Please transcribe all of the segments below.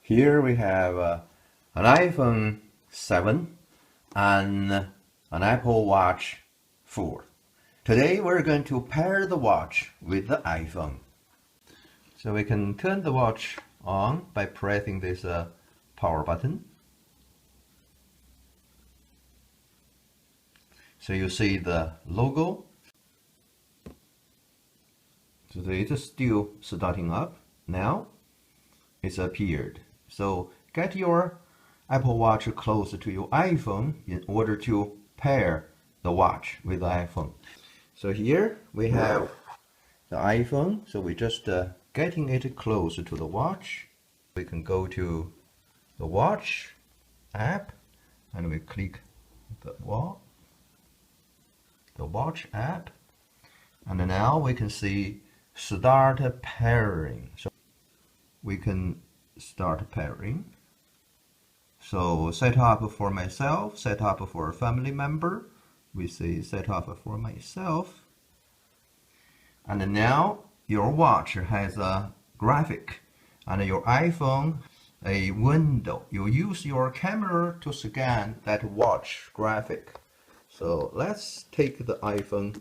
Here we have an iPhone 7 and an Apple Watch 4. Today we're going to pair the watch with the iPhone. So we can turn the watch on by pressing this power button. So you see the logo. So it's still starting up. Now it's appeared. So get your Apple Watch close to your iPhone in order to pair the watch with the iPhone. So here we have the iPhone. So we're just getting it closer to the watch. We can go to the watch app and we click the watch app, and now we can see start pairing. So we can start pairing. So set up for myself, set up for a family member. We say set up for myself. And now your watch has a graphic and your iPhone a window. You use your camera to scan that watch graphic. So let's take the iPhone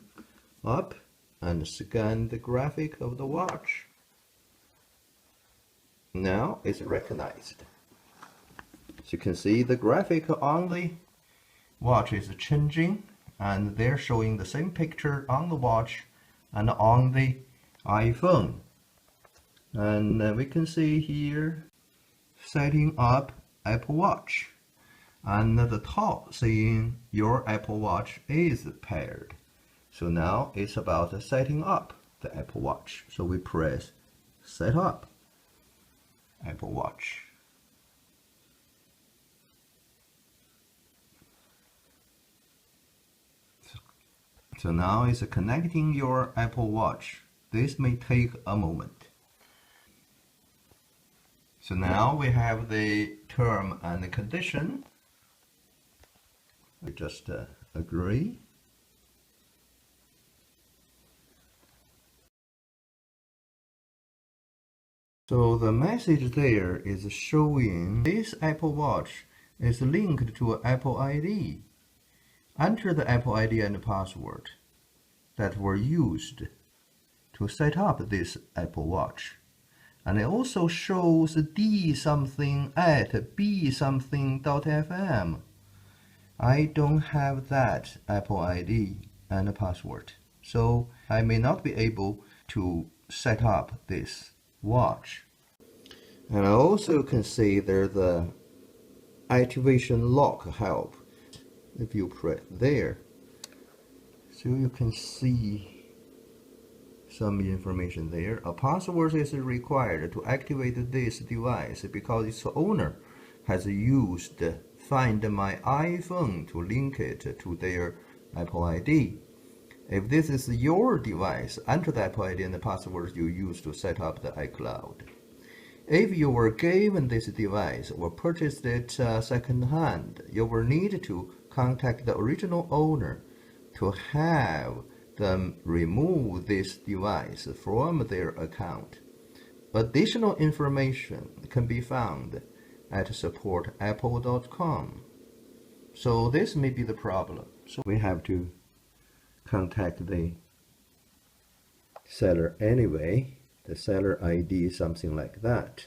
up and scan the graphic of the watch. Now it's recognized. So you can see the graphic on the watch is changing, and they're showing the same picture on the watch and on the iPhone. And we can see here setting up Apple Watch, and at the top saying your Apple Watch is paired. So now it's about setting up the Apple Watch. So we press set up Apple Watch. So now it's connecting your Apple Watch. This may take a moment. So now we have the term and the condition. We just agree. So the message there is showing this Apple Watch is linked to an Apple ID. Enter the Apple ID and password that were used to set up this Apple Watch. And it also shows d something at b something.fm. I don't have that Apple ID and password, so I may not be able to set up this watch. And I also can see there's the activation lock help. If you press there, so you can see some information there. A password is required to activate this device because its owner has used Find My iPhone to link it to their Apple ID. If this is your device, enter the Apple ID and the password you use to set up the iCloud. If you were given this device or purchased it second-hand, you will need to contact the original owner to have them remove this device from their account. Additional information can be found at supportapple.com. So this may be the problem. So we have to contact the seller anyway. The seller ID, something like that.